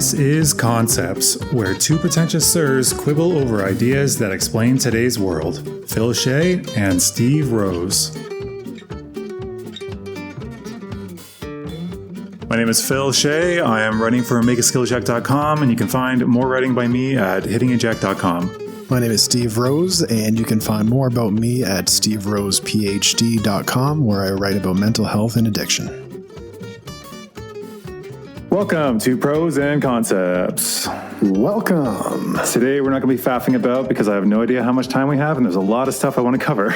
This is Concepts, where two pretentious sirs quibble over ideas that explain today's world. Phil Shea and Steve Rose. My name is Phil Shea. I am writing for makeaskillcheck.com, and you can find more writing by me at hittingeject.com. My name is Steve Rose, and you can find more about me at steverosephd.com, where I write about mental health and addiction. Welcome to Pros and Concepts. Welcome. Today we're not going to be faffing about because I have no idea how much time we have, and there's a lot of stuff I want to cover.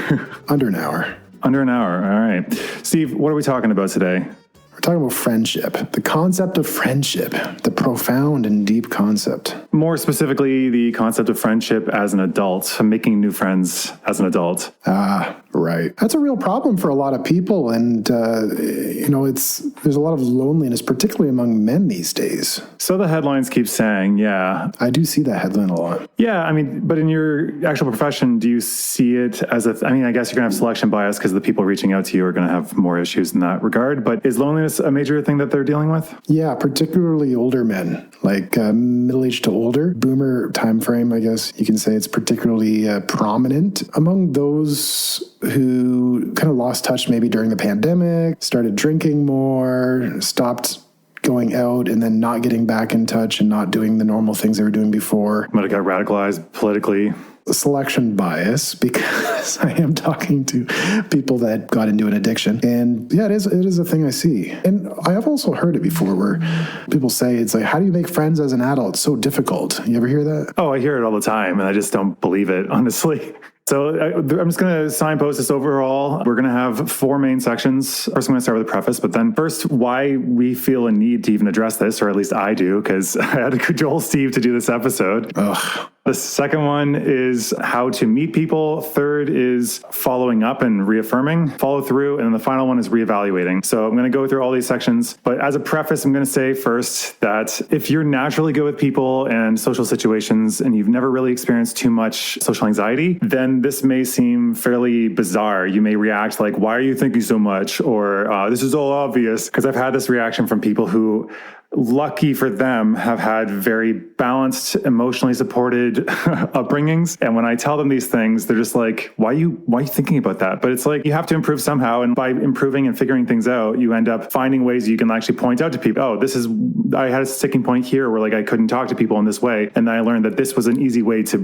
Under an hour. Under an hour. All right. Steve, what are we talking about today? We're talking about friendship, the concept of friendship, the profound and deep concept. More specifically, the concept of friendship as an adult, making new friends as an adult. Right. That's a real problem for a lot of people, and there's a lot of loneliness, particularly among men these days. So the headlines keep saying, yeah. I do see that headline a lot. Yeah, I mean, but in your actual profession, do you see it as I guess you're going to have selection bias because the people reaching out to you are going to have more issues in that regard, but is loneliness a major thing that they're dealing with? Yeah, particularly older men, like middle-aged to older, boomer time frame, I guess you can say it's particularly prominent among those who kind of lost touch maybe during the pandemic, started drinking more, stopped going out, and then not getting back in touch and not doing the normal things they were doing before. Might have got radicalized politically. Selection bias, because I am talking to people that got into an addiction. And yeah, it is a thing I see. And I have also heard it before where people say, it's like, how do you make friends as an adult? It's so difficult. You ever hear that? Oh, I hear it all the time, and I just don't believe it, honestly. So I'm just going to signpost this overall. We're going to have four main sections. First, I'm going to start with a preface, but then first, why we feel a need to even address this, or at least I do, because I had to cajole Steve to do this episode. Ugh. The second one is how to meet people. Third is following up and reaffirming, follow through. And then the final one is reevaluating. So I'm going to go through all these sections. But as a preface, I'm going to say first that if you're naturally good with people and social situations and you've never really experienced too much social anxiety, then this may seem fairly bizarre. You may react like, why are you thinking so much? Or this is all obvious. Because I've had this reaction from people who, lucky for them, have had very balanced, emotionally supported upbringings. And when I tell them these things, they're just like, why are you thinking about that? But it's like, you have to improve somehow. And by improving and figuring things out, you end up finding ways you can actually point out to people, oh, I had a sticking point here where like I couldn't talk to people in this way. And then I learned that this was an easy way to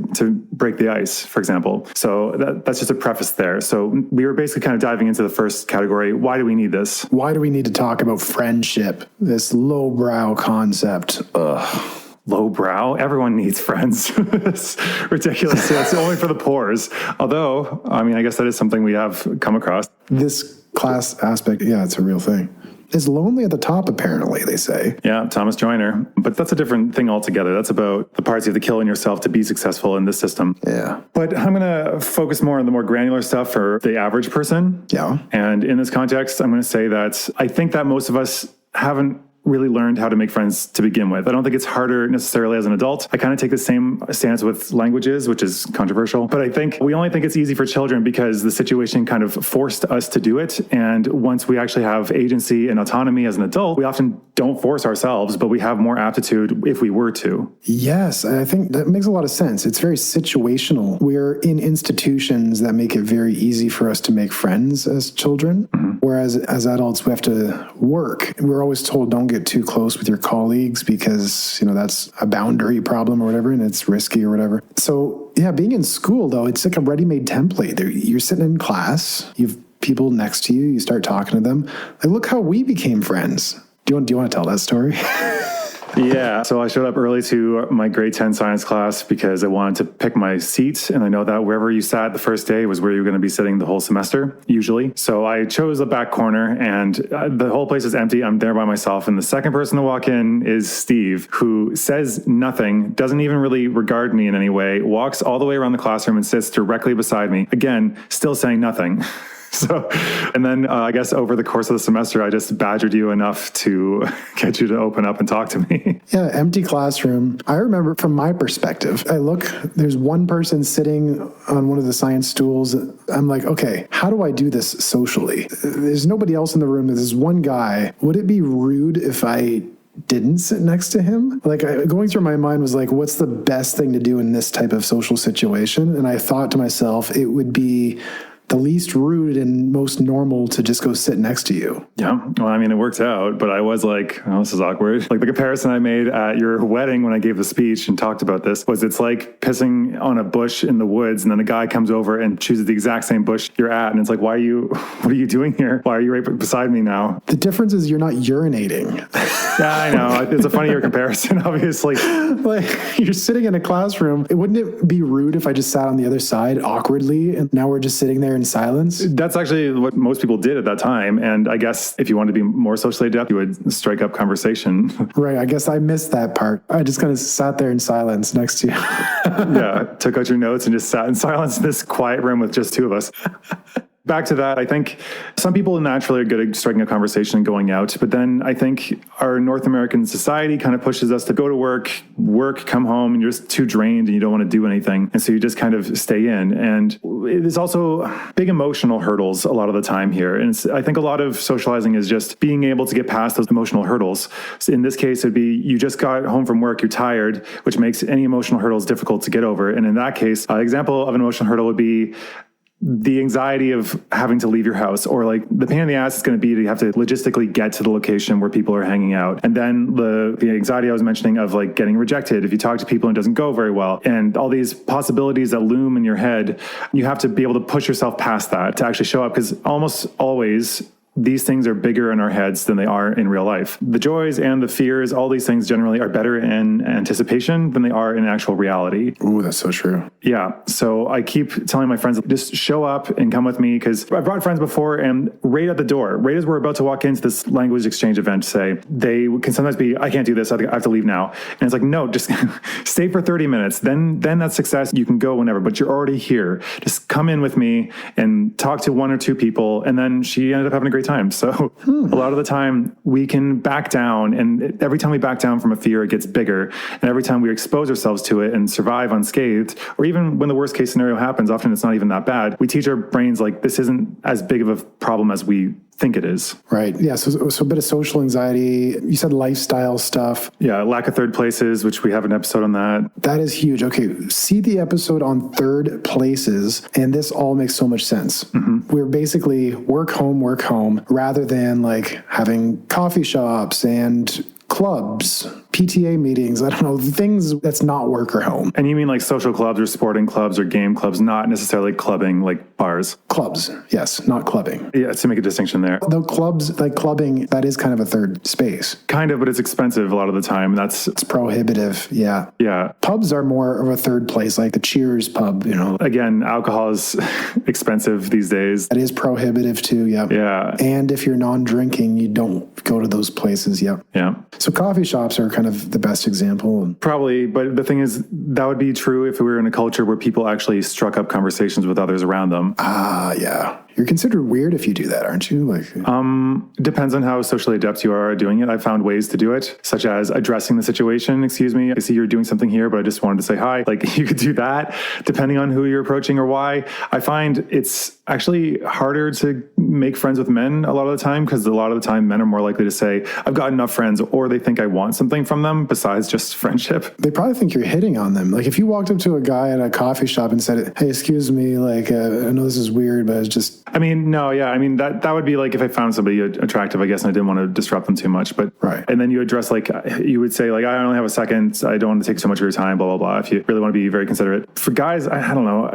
break the ice, for example. So that's just a preface there. So we were basically kind of diving into the first category. Why do we need this? Why do we need to talk about friendship? This lowbrow concept. Ugh. Lowbrow? Everyone needs friends. It's ridiculous. It's only for the poors. Although, I mean, I guess that is something we have come across. This class aspect, yeah, it's a real thing. Is lonely at the top, apparently, they say. Yeah, Thomas Joyner. But that's a different thing altogether. That's about the parts you have to kill in yourself to be successful in this system. Yeah. But I'm going to focus more on the more granular stuff for the average person. Yeah. And in this context, I'm going to say that I think that most of us haven't really learned how to make friends to begin with. I don't think it's harder necessarily as an adult. I kind of take the same stance with languages, which is controversial, but I think we only think it's easy for children because the situation kind of forced us to do it. And once we actually have agency and autonomy as an adult, we often don't force ourselves, but we have more aptitude if we were to. Yes, I think that makes a lot of sense. It's very situational. We're in institutions that make it very easy for us to make friends as children, whereas as adults, we have to work. We're always told, don't get too close with your colleagues because, that's a boundary problem or whatever, and it's risky or whatever. So yeah, being in school though, it's like a ready-made template. You're sitting in class, you've people next to you, you start talking to them. Like, look how we became friends. Do you want to tell that story? Yeah. So I showed up early to my grade 10 science class because I wanted to pick my seat. And I know that wherever you sat the first day was where you were going to be sitting the whole semester, usually. So I chose the back corner and the whole place is empty. I'm there by myself. And the second person to walk in is Steve, who says nothing, doesn't even really regard me in any way, walks all the way around the classroom and sits directly beside me. Again, still saying nothing. So, and then I guess over the course of the semester, I just badgered you enough to get you to open up and talk to me. Yeah, empty classroom. I remember from my perspective, there's one person sitting on one of the science stools. I'm like, okay, how do I do this socially? There's nobody else in the room. There's one guy. Would it be rude if I didn't sit next to him. Like going through my mind was like, what's the best thing to do in this type of social situation? And I thought to myself, it would be the least rude and most normal to just go sit next to you. Yeah. Well, I mean, it worked out, but I was like, oh, this is awkward. Like the comparison I made at your wedding when I gave the speech and talked about this was it's like pissing on a bush in the woods and then a guy comes over and chooses the exact same bush you're at. And it's like, what are you doing here? Why are you right beside me now? The difference is you're not urinating. Yeah, I know. It's a funnier comparison, obviously. Like you're sitting in a classroom. Wouldn't it be rude if I just sat on the other side awkwardly and now we're just sitting there in silence? That's actually what most people did at that time. And I guess if you wanted to be more socially adept, you would strike up conversation. Right. I guess I missed that part. I just kind of sat there in silence next to you. Yeah. Took out your notes and just sat in silence in this quiet room with just two of us. Back to that, I think some people naturally are good at striking a conversation and going out, but then I think our North American society kind of pushes us to go to work, come home, and you're just too drained and you don't want to do anything. And so you just kind of stay in. And there's also big emotional hurdles a lot of the time here. And I think a lot of socializing is just being able to get past those emotional hurdles. So in this case, it'd be you just got home from work, you're tired, which makes any emotional hurdles difficult to get over. And in that case, an example of an emotional hurdle would be the anxiety of having to leave your house, or like the pain in the ass is going to be to have to logistically get to the location where people are hanging out. And then the anxiety I was mentioning of like getting rejected if you talk to people and it doesn't go very well, and all these possibilities that loom in your head, you have to be able to push yourself past that to actually show up, because almost always these things are bigger in our heads than they are in real life. The joys and the fears, all these things generally are better in anticipation than they are in actual reality. Ooh, that's so true. Yeah. So I keep telling my friends, just show up and come with me, because I brought friends before and right at the door, right as we're about to walk into this language exchange event, say, they can sometimes be, I can't do this, I have to leave now. And it's like, no, just stay for 30 minutes. Then that's success. You can go whenever, but you're already here. Just come in with me and talk to one or two people. And then she ended up having a great time. So a lot of the time we can back down, and every time we back down from a fear, it gets bigger. And every time we expose ourselves to it and survive unscathed, or even when the worst case scenario happens, often it's not even that bad. We teach our brains like this isn't as big of a problem as we think it is. Right. Yeah. So a bit of social anxiety. You said lifestyle stuff. Yeah. Lack of third places, which we have an episode on that. That is huge. Okay. See the episode on third places. And this all makes so much sense. Mm-hmm. We're basically work home, rather than like having coffee shops and clubs, PTA meetings, I don't know, things that's not work or home. And you mean like social clubs or sporting clubs or game clubs, not necessarily clubbing like bars? Clubs, yes, not clubbing. Yeah, to make a distinction there. Though clubs, like clubbing, that is kind of a third space. Kind of, but it's expensive a lot of the time. It's prohibitive, yeah. Yeah. Pubs are more of a third place, like the Cheers pub, you know. Again, alcohol is expensive these days. That is prohibitive too, yeah. Yeah. And if you're non-drinking, you don't go to those places, yep. Yeah. So coffee shops are kind of the best example. Probably, but the thing is, that would be true if we were in a culture where people actually struck up conversations with others around them. Ah, yeah. You're considered weird if you do that, aren't you? Like, depends on how socially adept you are at doing it. I found ways to do it, such as addressing the situation. Excuse me, I see you're doing something here, but I just wanted to say hi. Like you could do that depending on who you're approaching or why. I find it's actually harder to make friends with men a lot of the time, because a lot of the time men are more likely to say, I've got enough friends, or they think I want something from them besides just friendship. They probably think you're hitting on them. Like if you walked up to a guy at a coffee shop and said, hey, excuse me, like, I know this is weird, but it's just... I mean, no, yeah. I mean, that would be like if I found somebody attractive, I guess, and I didn't want to disrupt them too much. But right. And then you address, like, you would say, like, I only have a second. I don't want to take so much of your time, blah, blah, blah. If you really want to be very considerate. For guys, I don't know.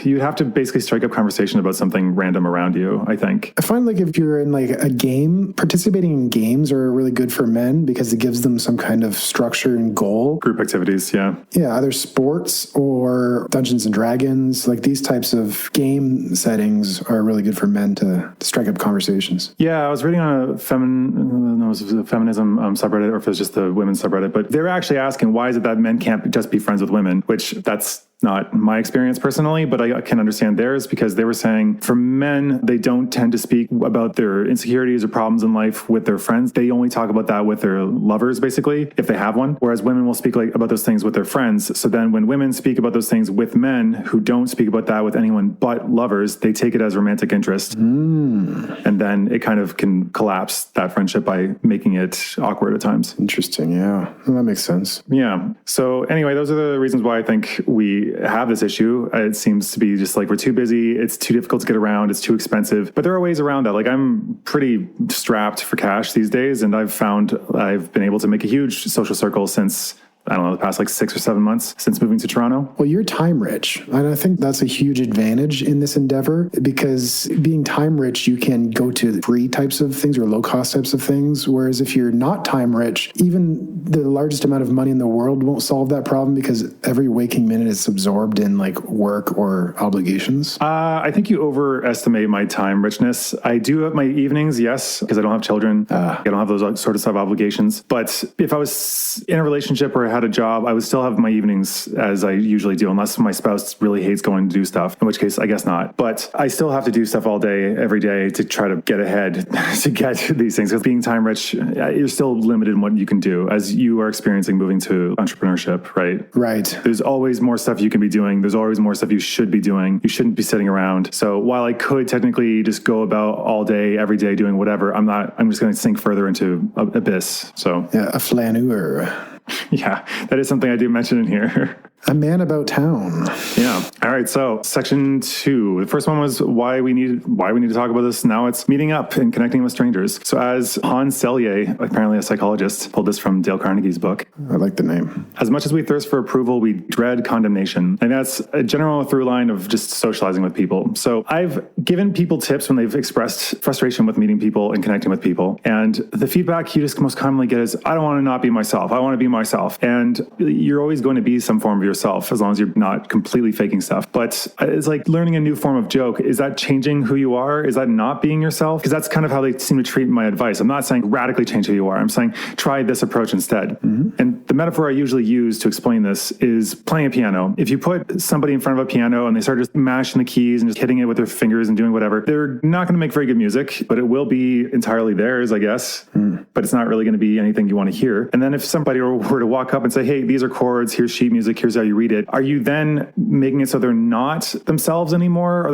You'd have to basically strike up conversation about something random around you, I think. I find like if you're in like a game, participating in games are really good for men because it gives them some kind of structure and goal. Group activities, yeah. Yeah, either sports or Dungeons and Dragons, like these types of game settings are really good for men to strike up conversations. Yeah, I was reading on a feminism subreddit, or if it was just the women's subreddit, but they were actually asking, why is it that men can't just be friends with women? Which that's not my experience personally, but I can understand theirs because they were saying for men, they don't tend to speak about their insecurities or problems in life with their friends. They only talk about that with their lovers, basically, if they have one. Whereas women will speak about those things with their friends. So then when women speak about those things with men who don't speak about that with anyone but lovers, they take it as romantic interest. And then it kind of can collapse that friendship by making it awkward at times. Interesting. Yeah. Well, that makes sense. Yeah. So anyway, those are the reasons why I think we have this issue. It seems to be just like we're too busy. It's too difficult to get around. It's too expensive. But there are ways around that. Like I'm pretty strapped for cash these days. And I've found I've been able to make a huge social circle since, I don't know, the past like 6 or 7 months since moving to Toronto. Well, you're time rich. And I think that's a huge advantage in this endeavor because being time rich, you can go to free types of things or low cost types of things. Whereas if you're not time rich, even the largest amount of money in the world won't solve that problem because every waking minute is absorbed in like work or obligations. I think you overestimate my time richness. I do have my evenings, yes, because I don't have children. I don't have those sort of obligations. But if I was in a relationship or had a job, I would still have my evenings as I usually do, unless my spouse really hates going to do stuff, in which case I guess not. But I still have to do stuff all day, every day to try to get ahead to get these things. Because being time rich, you're still limited in what you can do as you are experiencing moving to entrepreneurship, right? Right. There's always more stuff you can be doing. There's always more stuff you should be doing. You shouldn't be sitting around. So while I could technically just go about all day, every day doing whatever, I'm not. I'm just going to sink further into abyss. So yeah, a flaneur. Yeah, that is something I do mention in here. A man about town. Yeah. All right. So section 2. The first one was why we need to talk about this. Now it's meeting up and connecting with strangers. So as Hans Selye, apparently a psychologist, pulled this from Dale Carnegie's book. I like the name. As much as we thirst for approval, we dread condemnation. And that's a general through line of just socializing with people. So I've given people tips when they've expressed frustration with meeting people and connecting with people. And the feedback you just most commonly get is, I don't want to not be myself. I want to be myself. And you're always going to be some form of yourself as long as you're not completely faking stuff. But it's like learning a new form of joke. Is that changing who you are? Is that not being yourself? Because that's kind of how they seem to treat my advice. I'm not saying radically change who you are. I'm saying try this approach instead. And the metaphor I usually use to explain this is playing a piano. If you put somebody in front of a piano and they start just mashing the keys and just hitting it with their fingers and doing whatever, they're not going to make very good music, but it will be entirely theirs, I guess. But it's not really going to be anything you want to hear. And then if somebody were to walk up and say, hey, these are chords, here's sheet music, here's how you read it, are you then making it so they're not themselves anymore? Are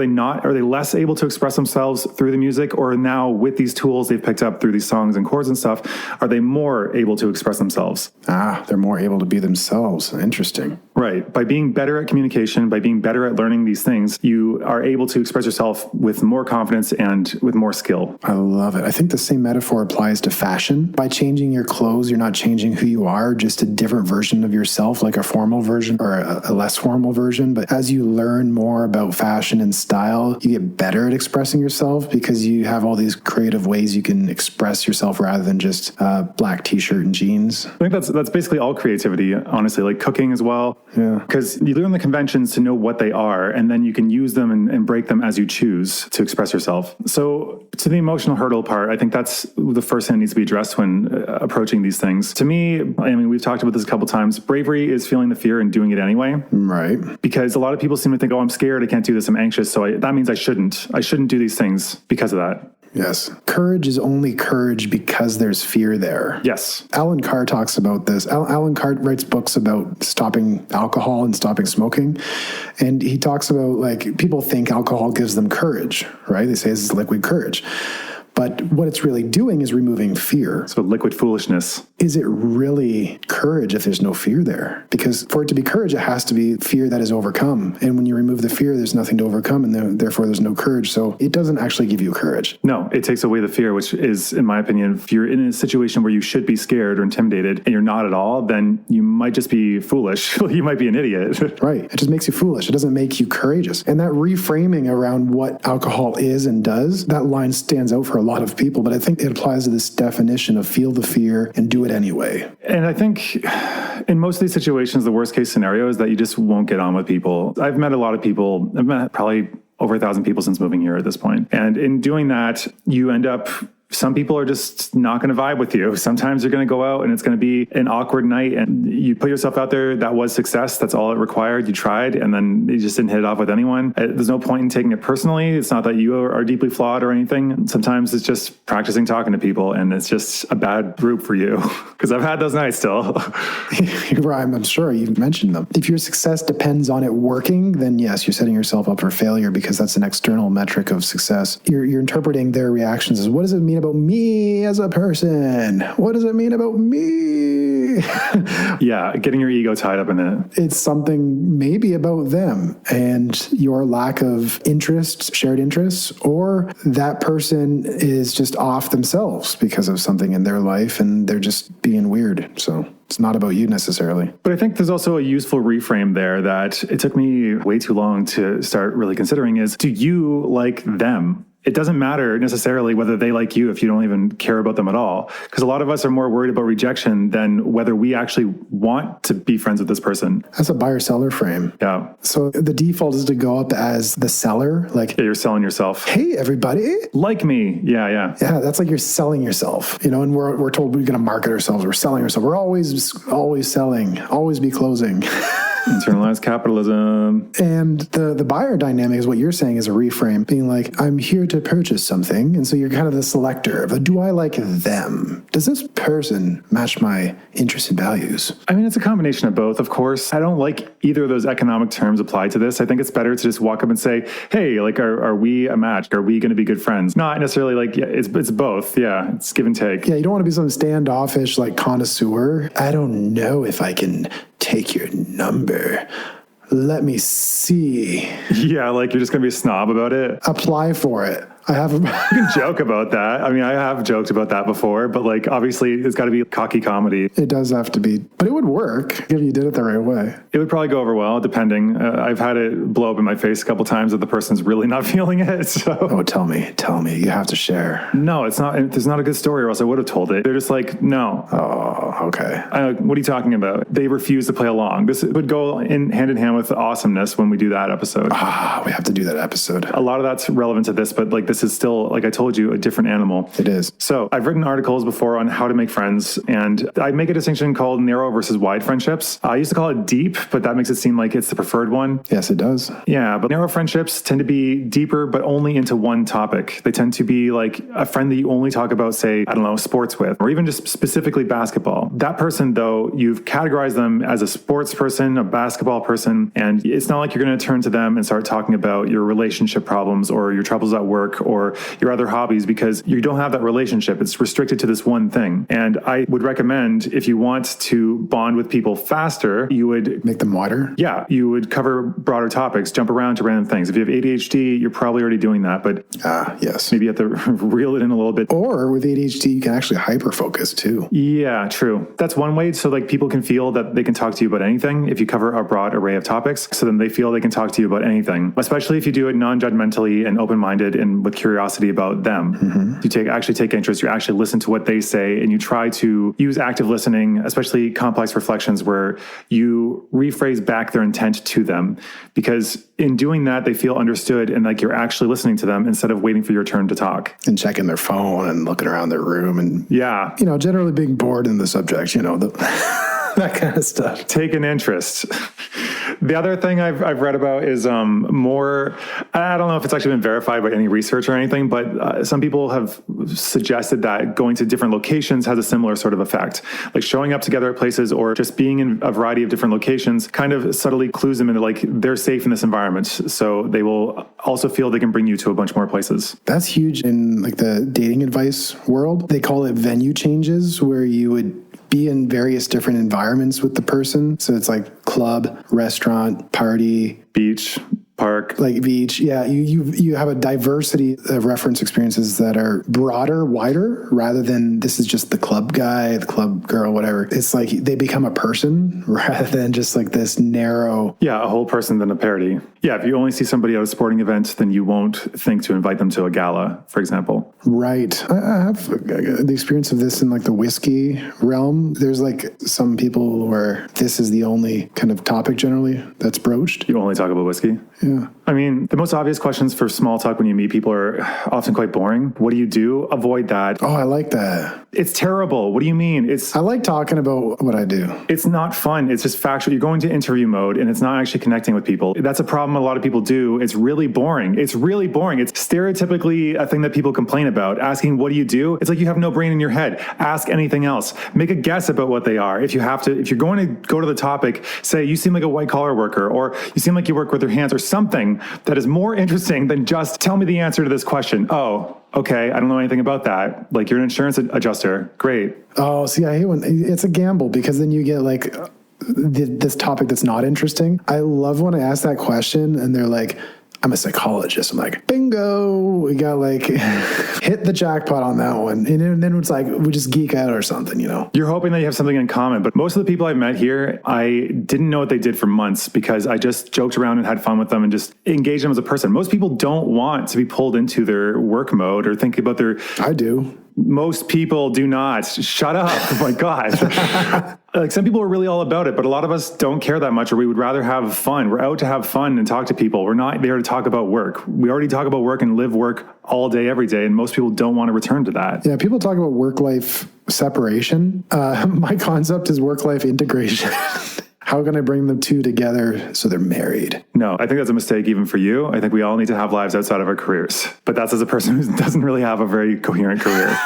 they less able to express themselves through the music? Or now with these tools they've picked up through these songs and chords and stuff, are they more able to express themselves? They're more able to be themselves. Interesting. Right. By being better at communication, by being better at learning these things, you are able to express yourself with more confidence and with more skill. I love it. I think the same metaphor applies to fashion. By changing your clothes, you're not changing who you are, just a different version of yourself, like a formal version or a less formal version. But as you learn more about fashion and style, you get better at expressing yourself because you have all these creative ways you can express yourself rather than just a black t-shirt and jeans. I think that's basically all creativity, honestly, like cooking as well. Yeah. Because you learn the conventions to know what they are, and then you can use them and break them as you choose to express yourself. So to the emotional hurdle part, I think that's the first thing that needs to be addressed when approaching these things. To me, I mean, we've talked about this a couple times. Bravery is feeling the fear and doing it anyway. Right. Because a lot of people seem to think, oh, I'm scared, I can't do this, I'm anxious, so that means I shouldn't do these things because of that. Yes. Courage is only courage because there's fear there. Yes. Alan Carr talks about this. Alan Carr writes books about stopping alcohol and stopping smoking. And he talks about, like, people think alcohol gives them courage, right? They say it's liquid courage. But what it's really doing is removing fear. So liquid foolishness. Is it really courage if there's no fear there? Because for it to be courage, it has to be fear that is overcome. And when you remove the fear, there's nothing to overcome, and therefore there's no courage. So it doesn't actually give you courage. No, it takes away the fear, which is, in my opinion, if you're in a situation where you should be scared or intimidated and you're not at all, then you might just be foolish. You might be an idiot. Right. It just makes you foolish. It doesn't make you courageous. And that reframing around what alcohol is and does, that line stands out for a lot of people, but I think it applies to this definition of feel the fear and do it anyway. And I think in most of these situations, the worst case scenario is that you just won't get on with people. I've met a lot of people. I've met probably over 1,000 people since moving here at this point. And in doing that, you end up some people are just not going to vibe with you. Sometimes you're going to go out and it's going to be an awkward night and you put yourself out there. That was success. That's all it required. You tried and then you just didn't hit it off with anyone. There's no point in taking it personally. It's not that you are deeply flawed or anything. Sometimes it's just practicing talking to people and it's just a bad group for you because I've had those nights still. I'm sure you've mentioned them. If your success depends on it working, then yes, you're setting yourself up for failure because that's an external metric of success. You're interpreting their reactions as, what does it mean about me as a person? What does it mean about me? Yeah, getting your ego tied up in it. It's something maybe about them and your lack of interest, shared interests, or that person is just off themselves because of something in their life and they're just being weird. So it's not about you necessarily. But I think there's also a useful reframe there that it took me way too long to start really considering is, do you like them? It doesn't matter necessarily whether they like you if you don't even care about them at all. Because a lot of us are more worried about rejection than whether we actually want to be friends with this person. That's a buyer-seller frame. Yeah. So the default is to go up as the seller. Like, yeah, you're selling yourself. Hey, everybody. Like me. Yeah. Yeah, that's like you're selling yourself. And we're told we're going to market ourselves. We're selling ourselves. We're always selling, always be closing. Internalized capitalism. And the buyer dynamic is what you're saying is a reframe, being like, I'm here to purchase something. And so you're kind of the selector of, do I like them? Does this person match my interests and values? I mean, it's a combination of both, of course. I don't like either of those economic terms applied to this. I think it's better to just walk up and say, hey, like, are we a match? Are we going to be good friends? Not necessarily like, yeah, it's both. Yeah, it's give and take. Yeah, you don't want to be some standoffish, like, connoisseur. I don't know if I can take your number. Let me see. Yeah, like you're just going to be a snob about it. Apply for it. You can joke about that. I mean, I have joked about that before, but like, obviously it's got to be cocky comedy. It does have to be, but it would work if you did it the right way. It would probably go over well, depending. I've had it blow up in my face a couple times that the person's really not feeling it. So. Oh, tell me. You have to share. No, it's not. There's not a good story or else I would have told it. They're just like, no. Oh, okay. What are you talking about? They refuse to play along. This would go hand in hand with the awesomeness when we do that episode. We have to do that episode. A lot of that's relevant to this, but like this is still, like I told you, a different animal. It is. So I've written articles before on how to make friends, and I make a distinction called narrow versus wide friendships. I used to call it deep, but that makes it seem like it's the preferred one. Yes, it does. Yeah, but narrow friendships tend to be deeper, but only into one topic. They tend to be like a friend that you only talk about, say, I don't know, sports with, or even just specifically basketball. That person, though, you've categorized them as a sports person, a basketball person, and it's not like you're going to turn to them and start talking about your relationship problems or your troubles at work or your other hobbies because you don't have that relationship. It's restricted to this one thing. And I would recommend if you want to bond with people faster, you would make them wider. Yeah, you would cover broader topics, jump around to random things. If you have ADHD, you're probably already doing that, but yes, maybe you have to reel it in a little bit. Or with ADHD, you can actually hyper focus too. Yeah, true. That's one way. So like people can feel that they can talk to you about anything if you cover a broad array of topics. So then they feel they can talk to you about anything, especially if you do it non-judgmentally and open-minded and with curiosity about them. Mm-hmm. You actually take interest, you actually listen to what they say, and you try to use active listening, especially complex reflections where you rephrase back their intent to them. Because in doing that, they feel understood and like you're actually listening to them instead of waiting for your turn to talk. And checking their phone and looking around their room and, yeah, generally being bored in the subject, that kind of stuff. Take an interest. The other thing I've read about is more, I don't know if it's actually been verified by any research or anything, but some people have suggested that going to different locations has a similar sort of effect. Like showing up together at places or just being in a variety of different locations kind of subtly clues them into like they're safe in this environment. So they will also feel they can bring you to a bunch more places. That's huge in like the dating advice world. They call it venue changes where you would be in various different environments with the person. So it's like club, restaurant, party, beach, park. Like beach. Yeah. You have a diversity of reference experiences that are broader, wider, rather than this is just the club guy, the club girl, whatever. It's like they become a person rather than just like this narrow. Yeah. A whole person than a parody. Yeah. If you only see somebody at a sporting event, then you won't think to invite them to a gala, for example. Right. I have the experience of this in like the whiskey realm. There's like some people where this is the only kind of topic generally that's broached. You only talk about whiskey? Yeah. I mean, the most obvious questions for small talk when you meet people are often quite boring. What do you do? Avoid that. Oh, I like that. It's terrible. What do you mean? I like talking about what I do. It's not fun. It's just factual. You're going to interview mode and it's not actually connecting with people. That's a problem a lot of people do. It's really boring. It's really boring. It's stereotypically a thing that people complain about. Asking, what do you do? It's like you have no brain in your head. Ask anything else. Make a guess about what they are. If you're going to go to the topic, say, you seem like a white collar worker, or you seem like you work with your hands, or something that is more interesting than just tell me the answer to this question. Oh, okay, I don't know anything about that. Like, you're an insurance adjuster. Great. Oh, see, I hate when it's a gamble, because then you get like this topic that's not interesting. I love when I ask that question and they're like, I'm a psychologist. I'm like, bingo, we got like hit the jackpot on that one. And then it's like, we just geek out or something, you know? You're hoping that you have something in common, but most of the people I've met here, I didn't know what they did for months because I just joked around and had fun with them and just engaged them as a person. Most people don't want to be pulled into their work mode or think about their... I do. Most people do not. Shut up. Oh my God. Like, some people are really all about it, but a lot of us don't care that much, or we would rather have fun. We're out to have fun and talk to people. We're not there to talk about work. We already talk about work and live work all day, every day. And most people don't want to return to that. Yeah. People talk about work-life separation. My concept is work-life integration. How can I bring the two together so they're married? No, I think that's a mistake even for you. I think we all need to have lives outside of our careers. But that's as a person who doesn't really have a very coherent career.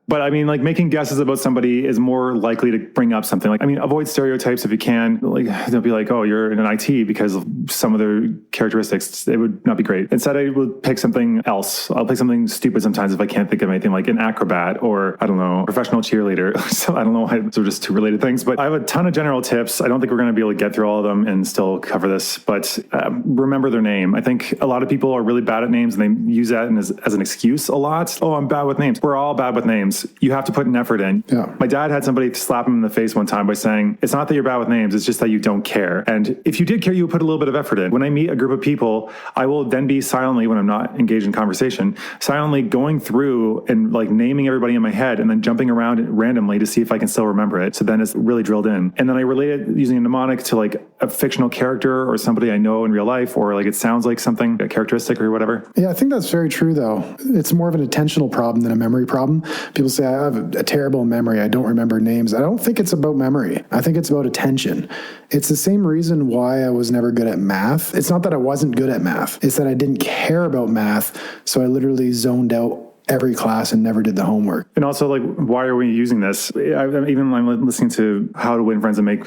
But I mean, like, making guesses about somebody is more likely to bring up something. Like, I mean, avoid stereotypes if you can. Like, don't be like, oh, you're in an IT because of some of their characteristics. It would not be great. Instead, I would pick something else. I'll pick something stupid sometimes if I can't think of anything, like an acrobat or, I don't know, professional cheerleader. So I don't know why those are just two related things. But I have a ton of general tips. I don't think we're going to be able to get through all of them and still cover this. But remember their name. I think a lot of people are really bad at names and they use that as an excuse a lot. Oh, I'm bad with names. We're all bad with names. You have to put an effort in. Yeah. My dad had somebody slap him in the face one time by saying, it's not that you're bad with names, it's just that you don't care. And if you did care, you would put a little bit of effort in. When I meet a group of people, I will then be silently, when I'm not engaged in conversation, silently going through and like naming everybody in my head and then jumping around randomly to see if I can still remember it. So then it's really drilled in. And then I relate it using a mnemonic to like a fictional character or somebody I know in real life, or like it sounds like something, a characteristic or whatever. Yeah, I think that's very true, though. It's more of an attentional problem than a memory problem. People say, I have a terrible memory. I don't remember names. I don't think it's about memory. I think it's about attention. It's the same reason why I was never good at math. It's not that I wasn't good at math. It's that I didn't care about math. So I literally zoned out every class and never did the homework. And also, like, why are we using this? I'm listening to How to Win Friends and Make...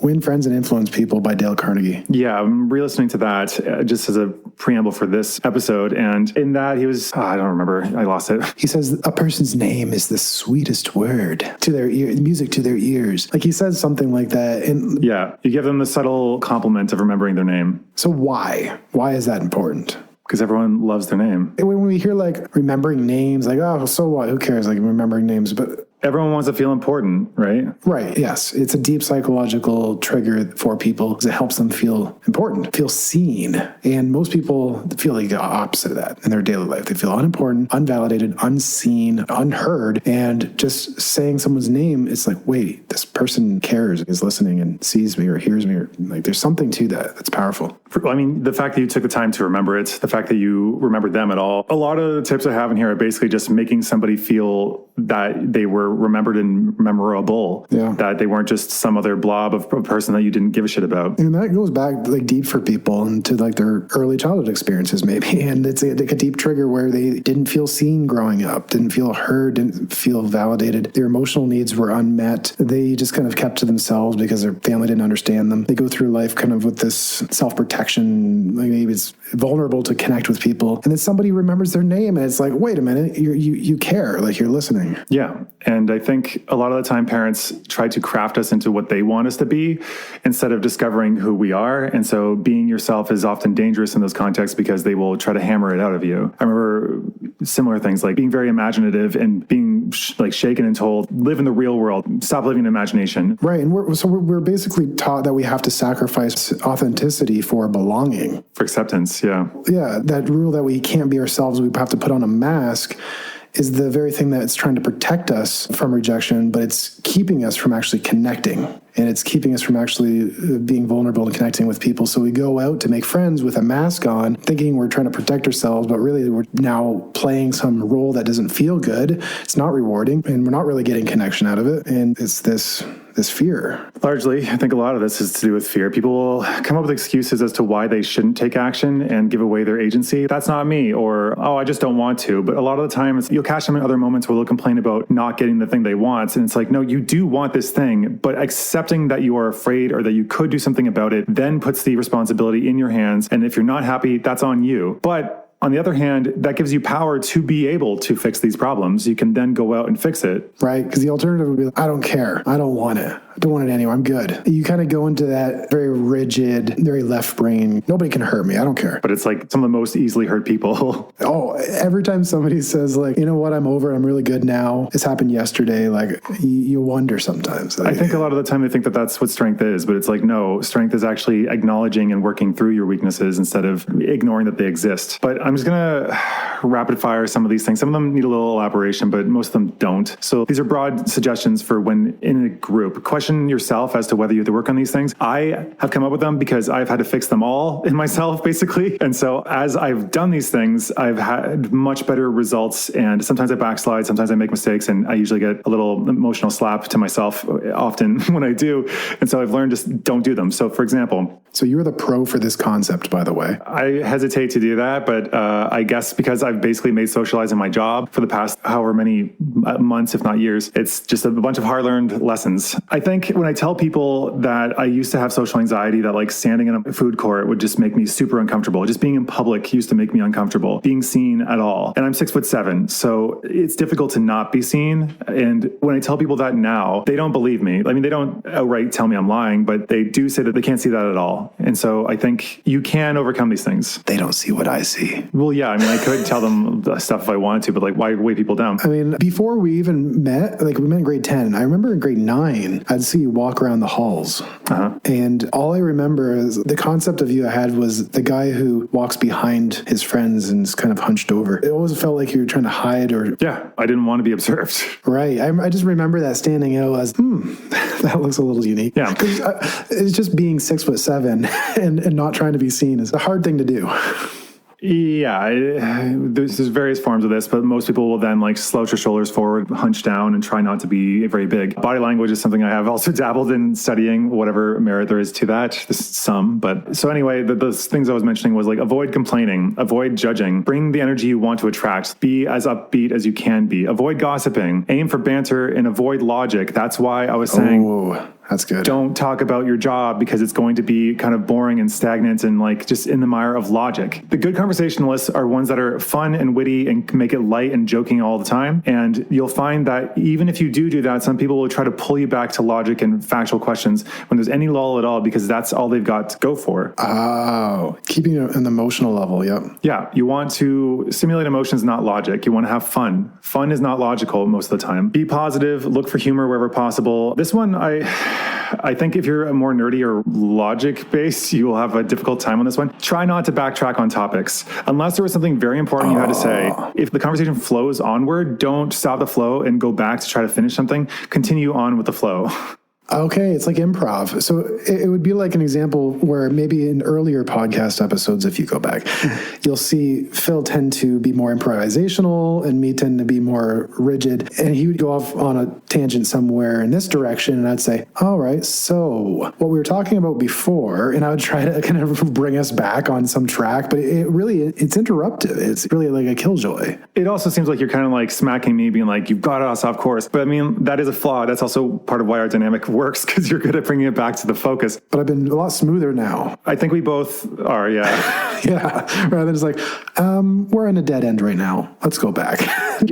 Win Friends and Influence People by Dale Carnegie. Yeah, I'm re-listening to that just as a preamble for this episode. And in that, he was, I don't remember, I lost it. He says, a person's name is the sweetest word to their ear, music to their ears. Like, he says something like that. And yeah, you give them the subtle compliment of remembering their name. So why? Why is that important? Because everyone loves their name. When we hear like remembering names, like, oh, so what? Who cares? Like, remembering names. But everyone wants to feel important, right? Right, yes. It's a deep psychological trigger for people because it helps them feel important, feel seen. And most people feel like the opposite of that in their daily life. They feel unimportant, unvalidated, unseen, unheard. And just saying someone's name, it's like, wait, this person cares, is listening and sees me or hears me. Or like, there's something to that that's powerful. I mean, the fact that you took the time to remember it, the fact that you remembered them at all. A lot of the tips I have in here are basically just making somebody feel that they were remembered and memorable, that they weren't just some other blob of a person that you didn't give a shit about. And that goes back like deep for people and to like their early childhood experiences maybe. And it's like a deep trigger where they didn't feel seen growing up, didn't feel heard, didn't feel validated. Their emotional needs were unmet. They just kind of kept to themselves because their family didn't understand them. They go through life kind of with this self-protection, like maybe it's vulnerable to connect with people. And then somebody remembers their name and it's like, wait a minute, you care, like you're listening. Yeah. And I think a lot of the time parents try to craft us into what they want us to be instead of discovering who we are. And so being yourself is often dangerous in those contexts because they will try to hammer it out of you. I remember similar things like being very imaginative and being shaken and told, live in the real world, stop living in imagination. Right. And we're basically taught that we have to sacrifice authenticity for belonging. For acceptance. Yeah. Yeah. That rule that we can't be ourselves, we have to put on a mask is the very thing that's trying to protect us from rejection, but it's keeping us from actually connecting. And it's keeping us from actually being vulnerable and connecting with people. So we go out to make friends with a mask on, thinking we're trying to protect ourselves, but really we're now playing some role that doesn't feel good. It's not rewarding, and we're not really getting connection out of it. And it's this fear. Largely, I think a lot of this is to do with fear. People will come up with excuses as to why they shouldn't take action and give away their agency. That's not me, or, oh, I just don't want to. But a lot of the times, you'll catch them in other moments where they'll complain about not getting the thing they want. And it's like, no, you do want this thing, but accepting that you are afraid or that you could do something about it then puts the responsibility in your hands. And if you're not happy, that's on you. But on the other hand, that gives you power to be able to fix these problems. You can then go out and fix it. Right? Because the alternative would be, I don't care. I don't want it. I don't want it anyway. I'm good. You kind of go into that very rigid, very left brain. Nobody can hurt me. I don't care. But it's like some of the most easily hurt people. Oh, every time somebody says like, you know what, I'm over it. I'm really good now. This happened yesterday. Like you wonder sometimes. Like, I think a lot of the time they think that that's what strength is, but it's like, no, strength is actually acknowledging and working through your weaknesses instead of ignoring that they exist. But I'm just going to rapid fire some of these things. Some of them need a little elaboration, but most of them don't. So these are broad suggestions for when in a group. Question yourself as to whether you have to work on these things. I have come up with them because I've had to fix them all in myself, basically. And so as I've done these things, I've had much better results. And sometimes I backslide, sometimes I make mistakes, and I usually get a little emotional slap to myself often when I do. And so I've learned just don't do them. So for example, so you're the pro for this concept, by the way. I hesitate to do that, but I guess because I've basically made socializing my job for the past however many months, if not years, it's just a bunch of hard-learned lessons. I think when I tell people that I used to have social anxiety, that like standing in a food court would just make me super uncomfortable. Just being in public used to make me uncomfortable. Being seen at all. And I'm 6'7", so it's difficult to not be seen. And when I tell people that now, they don't believe me. I mean, they don't outright tell me I'm lying, but they do say that they can't see that at all. And so I think you can overcome these things. They don't see what I see. Well, yeah, I mean, I could tell them the stuff if I wanted to, but like, why weigh people down? I mean, before we even met, like we met in grade 10, I remember in grade 9, I'd see you walk around the halls. And all I remember is the concept of you I had was the guy who walks behind his friends and is kind of hunched over. It always felt like you were trying to hide or... Yeah, I didn't want to be observed. Right. I just remember that standing out as, that looks a little unique. Yeah. Because it's just being 6'7" and not trying to be seen is a hard thing to do. Yeah, there's various forms of this, but most people will then like slouch their shoulders forward, hunch down, and try not to be very big. Body language is something I have also dabbled in studying, whatever merit there is to that. There's some, but so anyway, the things I was mentioning was like avoid complaining, avoid judging, bring the energy you want to attract, be as upbeat as you can be, avoid gossiping, aim for banter, and avoid logic. That's why I was saying... Oh, that's good. Don't talk about your job because it's going to be kind of boring and stagnant and like just in the mire of logic. The good conversationalists are ones that are fun and witty and make it light and joking all the time. And you'll find that even if you do that, some people will try to pull you back to logic and factual questions when there's any lull at all because that's all they've got to go for. Oh, keeping an emotional level, yep. Yeah, you want to simulate emotions, not logic. You want to have fun. Fun is not logical most of the time. Be positive, look for humor wherever possible. This one, I think if you're a more nerdy or logic-based, you will have a difficult time on this one. Try not to backtrack on topics. Unless there was something very important you had to say. If the conversation flows onward, don't stop the flow and go back to try to finish something. Continue on with the flow. Okay, it's like improv. So it would be like an example where maybe in earlier podcast episodes, if you go back, you'll see Phil tend to be more improvisational and me tend to be more rigid. And he would go off on a tangent somewhere in this direction. And I'd say, all right, so what we were talking about before, and I would try to kind of bring us back on some track, but it's interruptive. It's really like a killjoy. It also seems like you're kind of like smacking me, being like, you've got us off course. But I mean, that is a flaw. That's also part of why our dynamic works, because you're good at bringing it back to the focus. But I've been a lot smoother now. I think we both are, yeah. Yeah, rather than just like, we're in a dead end right now. Let's go back.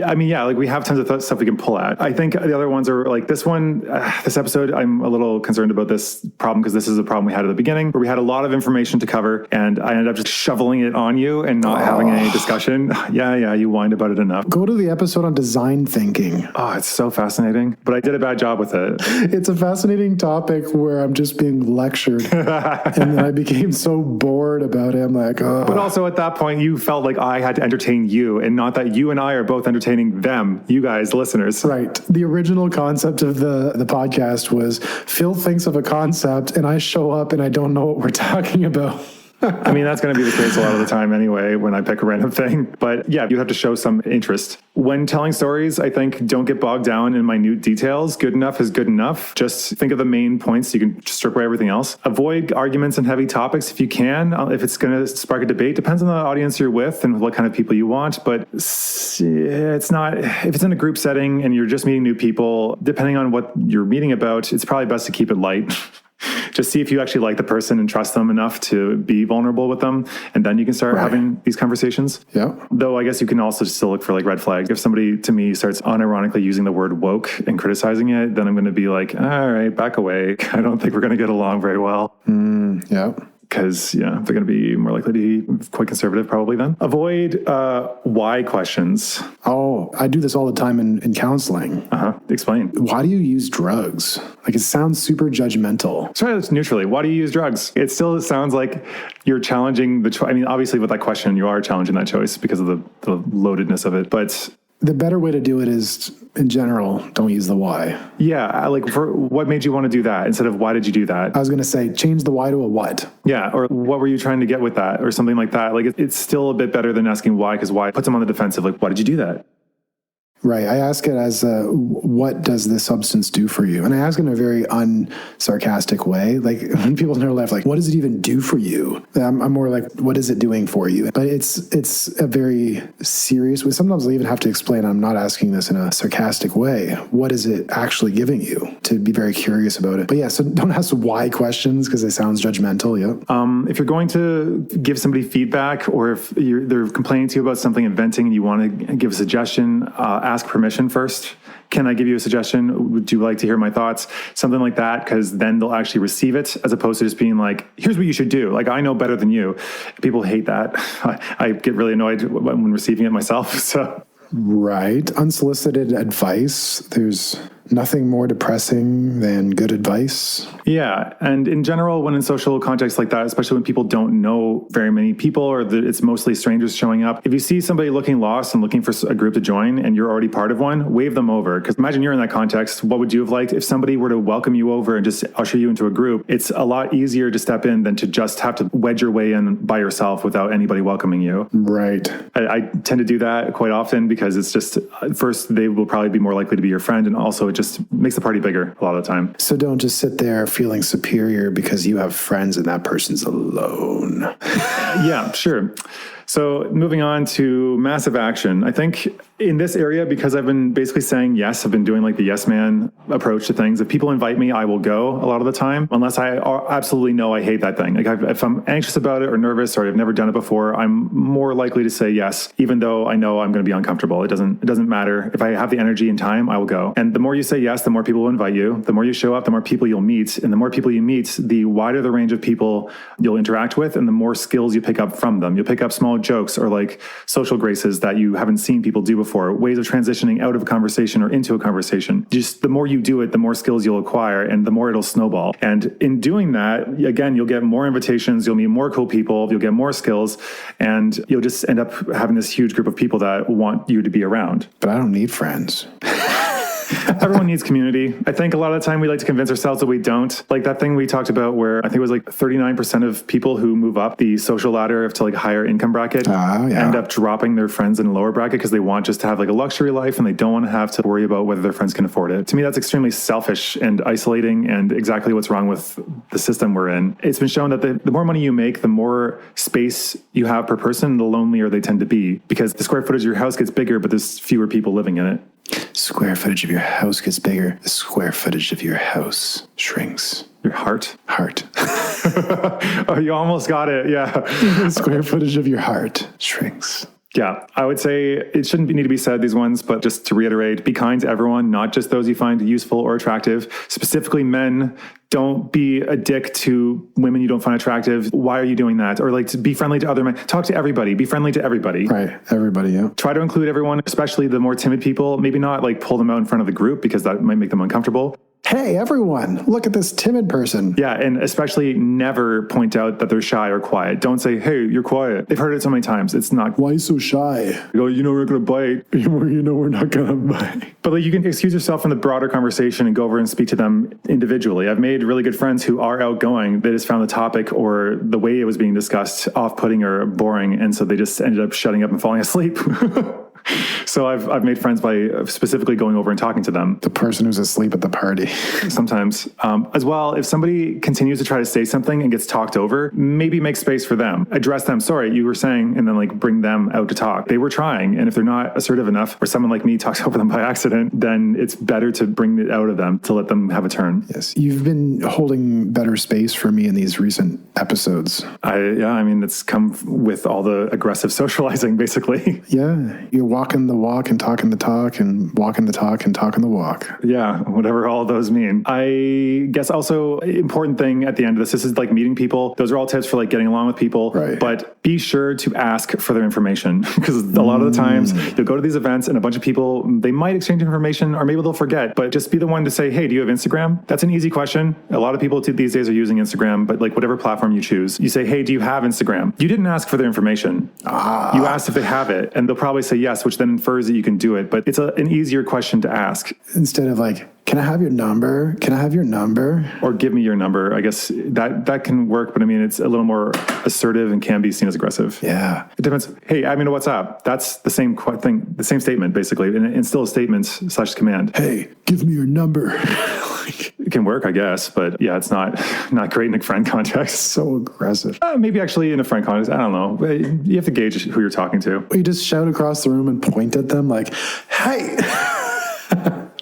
I mean, yeah, like we have tons of stuff we can pull at. I think the other ones are like this one, this episode, I'm a little concerned about this problem because this is a problem we had at the beginning where we had a lot of information to cover and I ended up just shoveling it on you and not having any discussion. Yeah, you whined about it enough. Go to the episode on design thinking. Oh, it's so fascinating, but I did a bad job with it. It's a fascinating topic where I'm just being lectured and then I became so bored about it. I'm like, oh. But also at that point, you felt like I had to entertain you and not that you and I are both entertaining entertaining them, you guys, listeners. Right. The original concept of the podcast was Phil thinks of a concept and I show up and I don't know what we're talking about. I mean, that's going to be the case a lot of the time anyway when I pick a random thing. But yeah, you have to show some interest. When telling stories, I think don't get bogged down in minute details. Good enough is good enough. Just think of the main points. You can strip away everything else. Avoid arguments and heavy topics if you can. If it's going to spark a debate, depends on the audience you're with and what kind of people you want. But it's not, if it's in a group setting and you're just meeting new people, depending on what you're meeting about, it's probably best to keep it light. Just see if you actually like the person and trust them enough to be vulnerable with them. And then you can start having these conversations. Yeah. Though I guess you can also still look for like red flags. If somebody to me starts unironically using the word woke and criticizing it, then I'm going to be like, all right, back away. I don't think we're going to get along very well. Yeah. Because, they're going to be more likely to be quite conservative probably then. Avoid why questions. Oh, I do this all the time in counseling. Explain. Why do you use drugs? Like, it sounds super judgmental. Try this neutrally. Why do you use drugs? It still sounds like you're challenging the choice. I mean, obviously with that question, you are challenging that choice because of the loadedness of it. But the better way to do it is, in general, don't use the why. Yeah, like for what made you want to do that instead of why did you do that? I was going to say, change the why to a what. Yeah, or what were you trying to get with that or something like that. Like it's still a bit better than asking why, because why puts them on the defensive. Like, why did you do that? Right. I ask it as, what does this substance do for you? And I ask it in a very unsarcastic way. Like when people in their life, like, what does it even do for you? I'm more like, what is it doing for you? But it's a very serious way. Sometimes I even have to explain, I'm not asking this in a sarcastic way. What is it actually giving you? To be very curious about it. But yeah, so don't ask why questions because it sounds judgmental. Yeah. If you're going to give somebody feedback or if they're complaining to you about something and venting and you want to give a suggestion, ask permission first. Can I give you a suggestion? Would you like to hear my thoughts? Something like that, because then they'll actually receive it as opposed to just being like, here's what you should do. Like, I know better than you. People hate that. I get really annoyed when receiving it myself. So. Right. Unsolicited advice. There's nothing more depressing than good advice. Yeah. And in general, when in social contexts like that, especially when people don't know very many people or it's mostly strangers showing up, if you see somebody looking lost and looking for a group to join and you're already part of one, wave them over. Because imagine you're in that context. What would you have liked if somebody were to welcome you over and just usher you into a group? It's a lot easier to step in than to just have to wedge your way in by yourself without anybody welcoming you. Right. I tend to do that quite often because it's just, first, they will probably be more likely to be your friend. And also it just makes the party bigger a lot of the time. So don't just sit there feeling superior because you have friends and that person's alone. Yeah, sure. So moving on to massive action. I think in this area, because I've been basically saying yes, I've been doing like the yes man approach to things. If people invite me, I will go a lot of the time, unless I absolutely know I hate that thing. Like if I'm anxious about it or nervous or I've never done it before, I'm more likely to say yes, even though I know I'm going to be uncomfortable. It doesn't matter. If I have the energy and time, I will go. And the more you say yes, the more people will invite you. The more you show up, the more people you'll meet. And the more people you meet, the wider the range of people you'll interact with and the more skills you pick up from them. You'll pick up small jokes or like social graces that you haven't seen people do before, ways of transitioning out of a conversation or into a conversation. Just the more you do it, the more skills you'll acquire and the more it'll snowball. And in doing that, again, you'll get more invitations, you'll meet more cool people, you'll get more skills, and you'll just end up having this huge group of people that want you to be around. But I don't need friends. Everyone needs community. I think a lot of the time we like to convince ourselves that we don't. Like that thing we talked about where I think it was like 39% of people who move up the social ladder to like higher income bracket end up dropping their friends in a lower bracket because they want just to have like a luxury life and they don't want to have to worry about whether their friends can afford it. To me, that's extremely selfish and isolating and exactly what's wrong with the system we're in. It's been shown that the more money you make, the more space you have per person, the lonelier they tend to be because the square footage of your house gets bigger, but there's fewer people living in it. Square footage of your house gets bigger. The square footage of your house shrinks. Your heart? Heart. Oh, you almost got it. Yeah. The square footage of your heart shrinks. Yeah, I would say it shouldn't need to be said, these ones, but just to reiterate, be kind to everyone, not just those you find useful or attractive. Specifically men, don't be a dick to women you don't find attractive. Why are you doing that? Or like to be friendly to other men. Talk to everybody. Be friendly to everybody. Right, everybody, yeah. Try to include everyone, especially the more timid people. Maybe not like pull them out in front of the group because that might make them uncomfortable. hey, everyone, look at this timid person. Yeah, and especially never point out that they're shy or quiet. Don't say, hey, you're quiet. They've heard it so many times. It's not. Why so shy? You go, you know we're going to bite. You know we're not going to bite. But like, you can excuse yourself from the broader conversation and go over and speak to them individually. I've made really good friends who are outgoing. They just found the topic or the way it was being discussed off-putting or boring, and so they just ended up shutting up and falling asleep. So I've made friends by specifically going over and talking to them. The person who's asleep at the party. Sometimes. As well, if somebody continues to try to say something and gets talked over, maybe make space for them. Address them. Sorry, you were saying, and then like bring them out to talk. They were trying. And if they're not assertive enough, or someone like me talks over them by accident, then it's better to bring it out of them, to let them have a turn. Yes. You've been holding better space for me in these recent episodes. I mean, it's come with all the aggressive socializing, basically. Yeah. You're walking the walk and talking the talk and walking the talk and talking the walk. Yeah, whatever all those mean. I guess also important thing at the end of this is like meeting people. Those are all tips for like getting along with people. Right. But be sure to ask for their information, because a lot of the times you'll go to these events and a bunch of people, they might exchange information or maybe they'll forget, but just be the one to say, hey, do you have Instagram? That's an easy question. A lot of people these days are using Instagram, but like whatever platform you choose, you say, hey, do you have Instagram? You didn't ask for their information. You asked if they have it, and they'll probably say yes, which then infers that you can do it. But it's an easier question to ask. Instead of like, can I have your number? Can I have your number? Or give me your number. I guess that can work, but I mean, it's a little more assertive and can be seen as aggressive. Yeah. It depends. Hey, add me to WhatsApp. That's the same thing, the same statement, basically, and still a statement / command. Hey, give me your number. It can work, I guess, but yeah, it's not great in a friend context. So aggressive. Maybe actually in a friend context, I don't know. You have to gauge who you're talking to. You just shout across the room and point at them like, hey.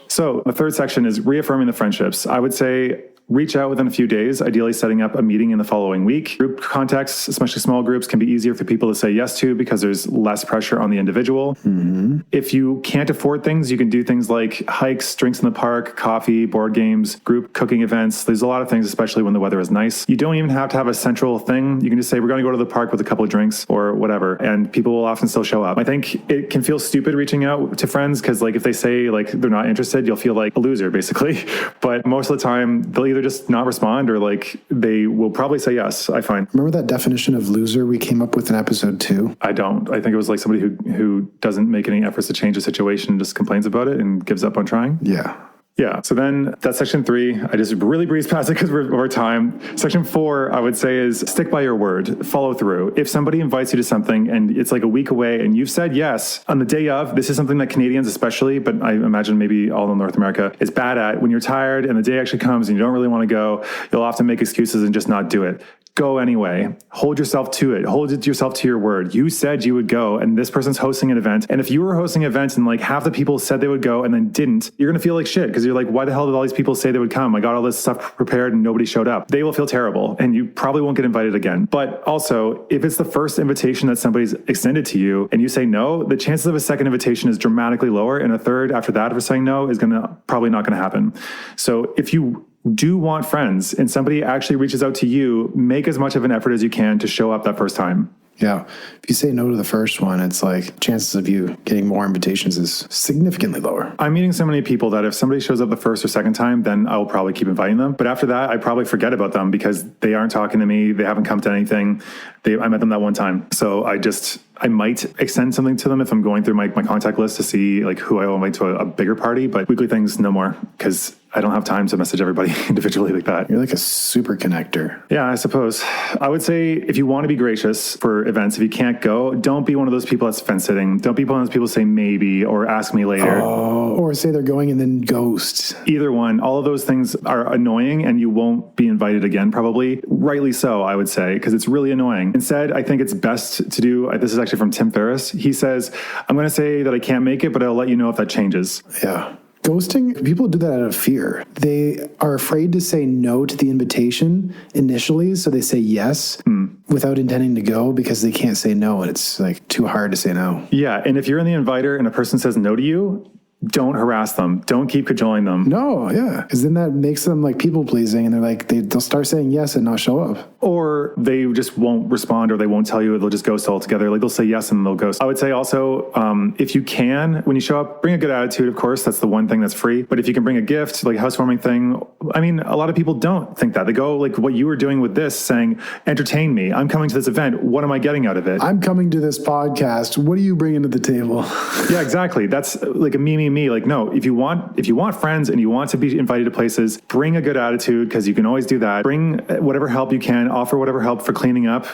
So the third section is reaffirming the friendships. I would say reach out within a few days, ideally setting up a meeting in the following week. Group contexts, especially small groups, can be easier for people to say yes to because there's less pressure on the individual. Mm-hmm. If you can't afford things, you can do things like hikes, drinks in the park, coffee, board games, group cooking events. There's a lot of things, especially when the weather is nice. You don't even have to have a central thing. You can just say, we're going to go to the park with a couple of drinks or whatever, and people will often still show up. I think it can feel stupid reaching out to friends because like if they say like they're not interested, you'll feel like a loser basically. But most of the time, they'll either just not respond or like they will probably say yes, I find. Remember that definition of loser we came up with in episode 2? I don't. I think it was like somebody who doesn't make any efforts to change the situation and just complains about it and gives up on trying. Yeah. Yeah. So then that's section 3. I just really breezed past it because we're over time. Section 4, I would say, is stick by your word, follow through. If somebody invites you to something and it's like a week away and you've said yes on the day of, this is something that Canadians especially, but I imagine maybe all of North America, is bad at. When you're tired and the day actually comes and you don't really want to go, you'll often make excuses and just not do it. Go anyway. Hold yourself to it. Hold yourself to your word. You said you would go, and this person's hosting an event. And if you were hosting an event and like half the people said they would go and then didn't, you're going to feel like shit because you're like, why the hell did all these people say they would come? I got all this stuff prepared and nobody showed up. They will feel terrible and you probably won't get invited again. But also, if it's the first invitation that somebody's extended to you and you say no, the chances of a second invitation is dramatically lower, and a third after that for saying no is probably not going to happen. So if you do want friends and somebody actually reaches out to you, make as much of an effort as you can to show up that first time. Yeah. If you say no to the first one, it's like chances of you getting more invitations is significantly lower. I'm meeting so many people that if somebody shows up the first or second time, then I will probably keep inviting them. But after that, I probably forget about them because they aren't talking to me. They haven't come to anything. I met them that one time. So I might extend something to them if I'm going through my contact list to see like who I will invite to a bigger party, but weekly things, no more, because I don't have time to message everybody individually like that. You're like a super connector. Yeah, I suppose. I would say if you want to be gracious for events, if you can't go, don't be one of those people that's fence sitting. Don't be one of those people who say maybe or ask me later. Oh, or say they're going and then ghost. Either one. All of those things are annoying and you won't be invited again, probably. Rightly so, I would say, because it's really annoying. Instead, I think it's best to do, this is actually from Tim Ferriss. He says, I'm going to say that I can't make it, but I'll let you know if that changes. Yeah. Ghosting, people do that out of fear. They are afraid to say no to the invitation initially, so they say yes without intending to go because they can't say no, and it's like too hard to say no. Yeah, and if you're in the inviter and a person says no to you, don't harass them. Don't keep cajoling them. No, yeah. Because then that makes them like people pleasing, and they're like, they'll start saying yes and not show up. Or they just won't respond, or they won't tell you, they'll just ghost altogether. Like they'll say yes and they'll ghost. I would say also, if you can, when you show up, bring a good attitude, of course. That's the one thing that's free. But if you can bring a gift, like a housewarming thing, I mean, a lot of people don't think that. They go like what you were doing with this, saying, entertain me. I'm coming to this event. What am I getting out of it? I'm coming to this podcast. What are you bringing to the table? Yeah, exactly. That's like a me. Like, no, if you want friends and you want to be invited to places, bring a good attitude, because you can always do that. Bring whatever help you can, offer whatever help for cleaning up,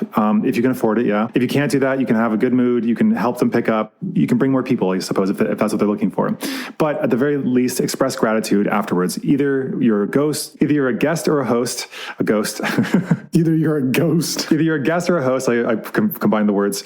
if you can afford it, yeah. If you can't do that, you can have a good mood, you can help them pick up, you can bring more people, I suppose, if that's what they're looking for. But at the very least, express gratitude afterwards. Either you're a guest or a host. A ghost. Either you're a ghost. Either you're a guest or a host. I combine the words.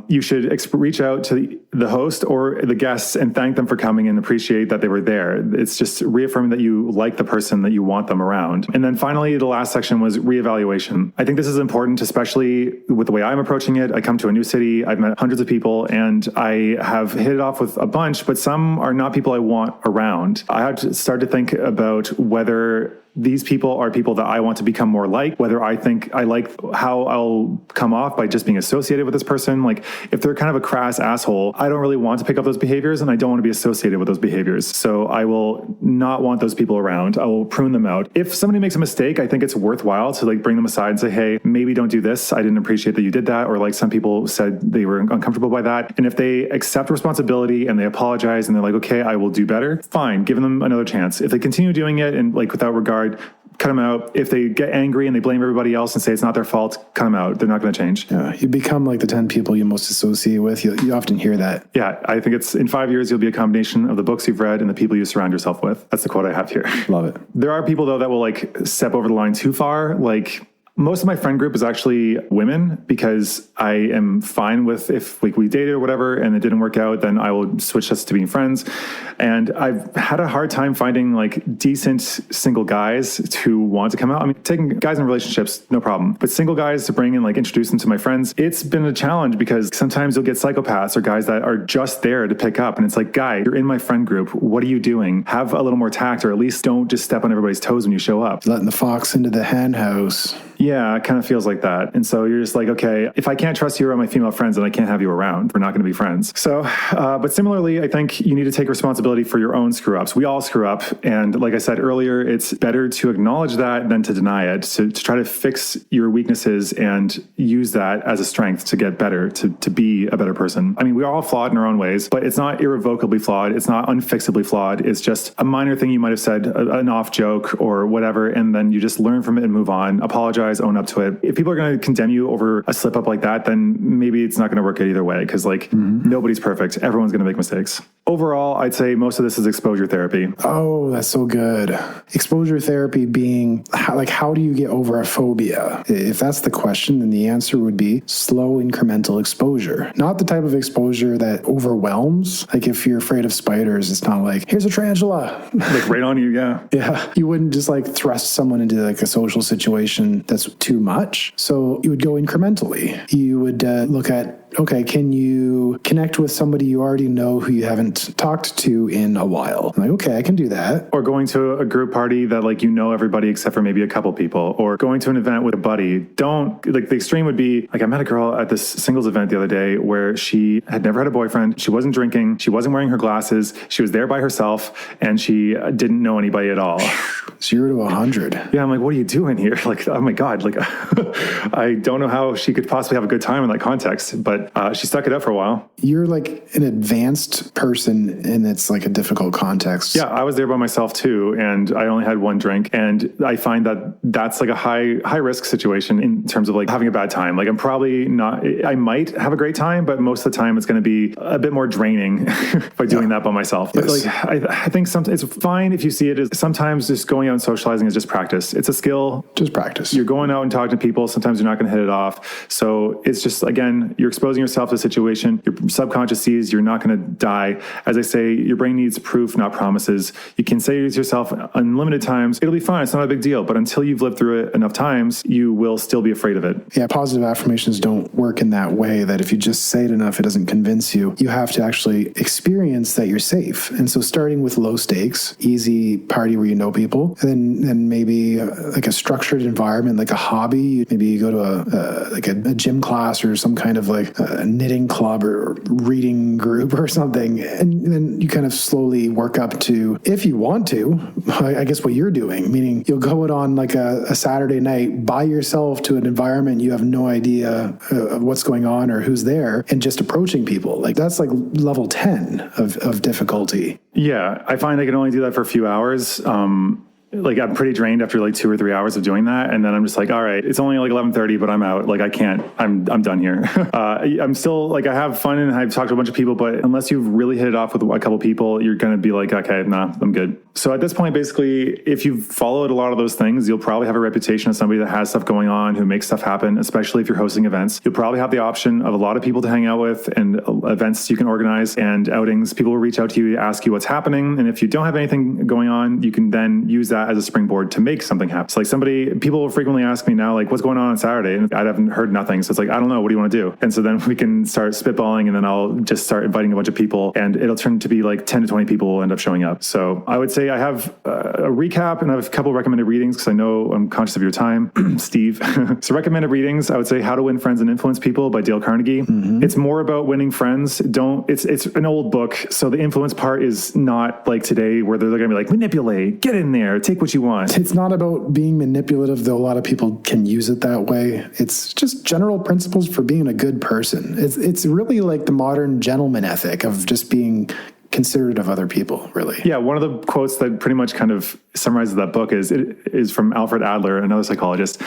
You should reach out to the host or the guests and thank them for coming and appreciate that they were there. It's just reaffirming that you like the person, that you want them around. And then finally, the last section was reevaluation. I think this is important, especially with the way I'm approaching it. I come to a new city, I've met hundreds of people, and I have hit it off with a bunch, but some are not people I want around. I had to start to think about whether these people are people that I want to become more like, whether I think I like how I'll come off by just being associated with this person. Like if they're kind of a crass asshole, I don't really want to pick up those behaviors, and I don't want to be associated with those behaviors. So I will not want those people around. I will prune them out. If somebody makes a mistake, I think it's worthwhile to like bring them aside and say, hey, maybe don't do this. I didn't appreciate that you did that. Or like some people said they were uncomfortable by that. And if they accept responsibility and they apologize and they're like, okay, I will do better, fine, give them another chance. If they continue doing it and like without regard, cut them out. If they get angry and they blame everybody else and say it's not their fault, cut them out. They're not going to change. Yeah, you become like the 10 people you most associate with. You often hear that. Yeah, I think it's in 5 years, you'll be a combination of the books you've read and the people you surround yourself with. That's the quote I have here. Love it. There are people, though, that will like step over the line too far. Like most of my friend group is actually women, because I am fine with if like we dated or whatever and it didn't work out, then I will switch us to being friends. And I've had a hard time finding like decent single guys to want to come out. I mean, taking guys in relationships, no problem. But single guys to bring and like introduce them to my friends, it's been a challenge, because sometimes you'll get psychopaths or guys that are just there to pick up. And it's like, guy, you're in my friend group. What are you doing? Have a little more tact, or at least don't just step on everybody's toes when you show up. Letting the fox into the hen house. Yeah, it kind of feels like that. And so you're just like, okay, if I can't trust you around my female friends, then I can't have you around. We're not going to be friends. So, but similarly, I think you need to take responsibility for your own screw ups. We all screw up. And like I said earlier, it's better to acknowledge that than to deny it, to try to fix your weaknesses and use that as a strength to get better, to be a better person. I mean, we're all flawed in our own ways, but it's not irrevocably flawed. It's not unfixably flawed. It's just a minor thing you might have said, an off joke or whatever. And then you just learn from it and move on, apologize, own up to it. If people are going to condemn you over a slip up like that, then maybe it's not going to work out either way, because like nobody's perfect. Everyone's going to make mistakes. Overall, I'd say most of this is exposure therapy. Oh, that's so good. Exposure therapy being how do you get over a phobia? If that's the question, then the answer would be slow incremental exposure. Not the type of exposure that overwhelms. Like if you're afraid of spiders, it's not like, here's a tarantula. Like right on you, yeah. Yeah. You wouldn't just like thrust someone into like a social situation that's too much. So you would go incrementally. You would look at, okay, can you connect with somebody you already know who you haven't talked to in a while? I'm like, okay, I can do that. Or going to a group party that like you know everybody except for maybe a couple people, or going to an event with a buddy. Don't, like the extreme would be, like I met a girl at this singles event the other day where she had never had a boyfriend. She wasn't drinking. She wasn't wearing her glasses. She was there by herself and she didn't know anybody at all. 0 to 100. Yeah, I'm like, what are you doing here? Like, oh my God, like I don't know how she could possibly have a good time in that context, but she stuck it up for a while. You're like an advanced person and it's like a difficult context. Yeah, I was there by myself too, and I only had one drink, and I find that that's like a high risk situation in terms of like having a bad time. Like I'm probably not, I might have a great time, but most of the time it's going to be a bit more draining by doing that by myself. But like I think sometimes it's fine if you see it as sometimes just going out and socializing is just practice. It's a skill. Just practice. You're going out and talking to people. Sometimes you're not going to hit it off. So it's just, again, you're exposing yourself to a situation. Your subconscious sees you're not going to die. As I say, your brain needs proof, not promises. You can say it to yourself unlimited times. It'll be fine. It's not a big deal. But until you've lived through it enough times, you will still be afraid of it. Yeah, positive affirmations don't work in that way, that if you just say it enough, it doesn't convince you. You have to actually experience that you're safe. And so starting with low stakes, easy party where you know people, and then maybe like a structured environment, like a hobby. Maybe you go to a gym class or some kind of like a knitting club or reading group or something. And then you kind of slowly work up to, if you want to, I guess what you're doing, meaning you'll go out on like a Saturday night by yourself to an environment you have no idea of what's going on or who's there, and just approaching people. Like that's like level 10 of difficulty. Yeah, I find I can only do that for a few hours. Like I'm pretty drained after like 2 or 3 hours of doing that. And then I'm just like, all right, it's only like 11:30, but I'm out. Like I can't, I'm done here. I'm still like, I have fun and I've talked to a bunch of people, but unless you've really hit it off with a couple people, you're going to be like, okay, nah, I'm good. So at this point, basically, if you've followed a lot of those things, you'll probably have a reputation of somebody that has stuff going on, who makes stuff happen, especially if you're hosting events. You'll probably have the option of a lot of people to hang out with and events you can organize and outings. People will reach out to you, ask you what's happening. And if you don't have anything going on, you can then use that as a springboard to make something happen. So like people will frequently ask me now, like, what's going on Saturday? And I haven't heard nothing. So it's like, I don't know. What do you want to do? And so then we can start spitballing, and then I'll just start inviting a bunch of people, and it'll turn to be like 10 to 20 people will end up showing up. So I would say I have a recap and I have a couple recommended readings because I know I'm conscious of your time, Steve. So recommended readings, I would say How to Win Friends and Influence People by Dale Carnegie. Mm-hmm. It's more about winning friends. It's an old book. So the influence part is not like today where they're going to be like, manipulate, get in there, take what you want. It's not about being manipulative, though a lot of people can use it that way. It's just general principles for being a good person. It's really like the modern gentleman ethic of just being considerate of other people, really. Yeah, one of the quotes that pretty much kind of summarizes that book is from Alfred Adler, another psychologist.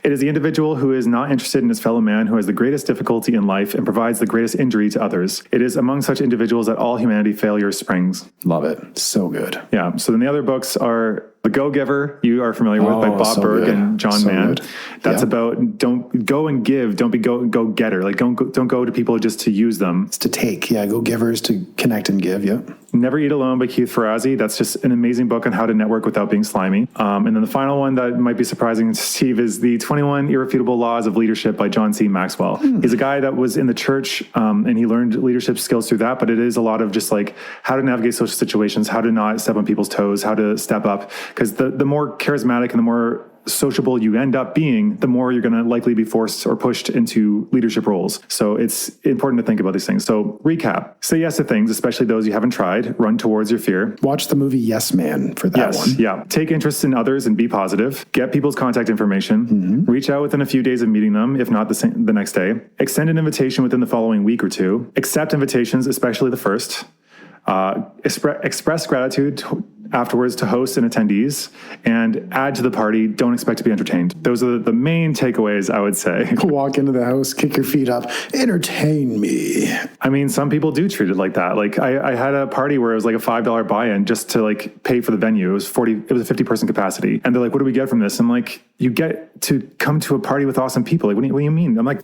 It is the individual who is not interested in his fellow man who has the greatest difficulty in life and provides the greatest injury to others. It is among such individuals that all humanity failure springs. Love it. So good. Yeah. So then the other books are The Go-Giver, you are familiar with, by Bob Berg and John Mann. That's about don't go and give, don't be go-getter. Like don't go to people just to use them. It's to take. Yeah, go-givers to connect and give. Yep. Never Eat Alone by Keith Ferrazzi. That's just an amazing book on how to network without being slimy. And then the final one that might be surprising to Steve is The 21 Irrefutable Laws of Leadership by John C. Maxwell. He's a guy that was in the church and he learned leadership skills through that, but it is a lot of just like how to navigate social situations, how to not step on people's toes, how to step up. Because the more charismatic and the more sociable you end up being, the more you're going to likely be forced or pushed into leadership roles. So it's important to think about these things. So recap, say yes to things, especially those you haven't tried, run towards your fear. Watch the movie Yes Man for that one. Yeah. Take interest in others and be positive. Get people's contact information. Reach out within a few days of meeting them, if not the next day. Extend an invitation within the following week or two. Accept invitations, especially the first. Express gratitude afterwards to hosts and attendees, and add to the party. Don't expect to be entertained. Those are the main takeaways, I would say. Walk into the house, kick your feet up, entertain me. I mean, some people do treat it like that. Like I had a party where it was like a $5 buy-in just to like pay for the venue. It was a 50-person capacity. And they're like, what do we get from this? I'm like, you get to come to a party with awesome people. Like, what do you mean? I'm like...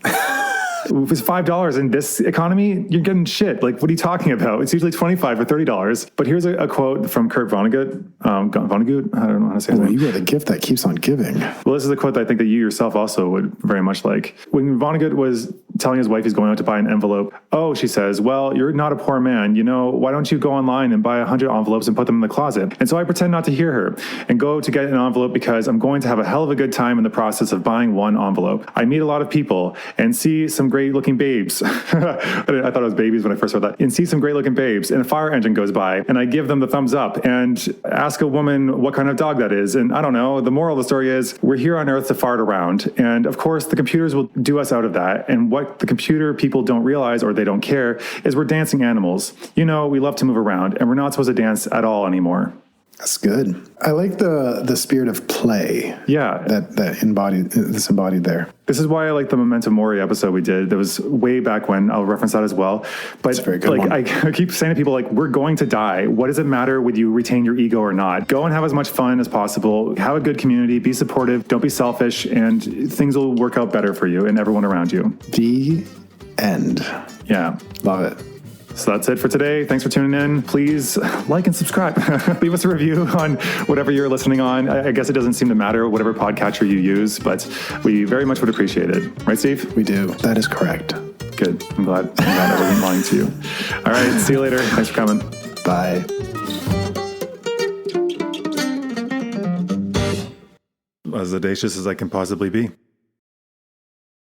If it's $5 in this economy, you're getting shit. Like, what are you talking about? It's usually $25 or $30. But here's a quote from Kurt Vonnegut. Vonnegut? I don't know how to say his name. You are the gift that keeps on giving. Well, this is a quote that I think that you yourself also would very much like. When Vonnegut was telling his wife he's going out to buy an envelope, she says, well, you're not a poor man. Why don't you go online and buy 100 envelopes and put them in the closet? And so I pretend not to hear her and go to get an envelope because I'm going to have a hell of a good time in the process of buying one envelope. I meet a lot of people and see some great looking babes. I thought it was babies when I first heard that. And see some great looking babes, and a fire engine goes by, and I give them the thumbs up and ask a woman what kind of dog that is. And I don't know. The moral of the story is we're here on Earth to fart around. And of course, the computers will do us out of that. And what the computer people don't realize, or they don't care, is we're dancing animals. We love to move around, and we're not supposed to dance at all anymore. That's good. I like the spirit of play. Yeah. That's embodied there. This is why I like the Memento Mori episode we did. That was way back when. I'll reference that as well. But That's a very good one. I keep saying to people, like, we're going to die. What does it matter whether you retain your ego or not? Go and have as much fun as possible. Have a good community. Be supportive. Don't be selfish. And things will work out better for you and everyone around you. The end. Yeah. Love it. So that's it for today. Thanks for tuning in. Please like and subscribe. Leave us a review on whatever you're listening on. I guess it doesn't seem to matter whatever podcatcher you use, but we very much would appreciate it. Right, Steve? We do. That is correct. Good. I'm glad I wasn't lying to you. All right. See you later. Thanks for coming. Bye. As audacious as I can possibly be.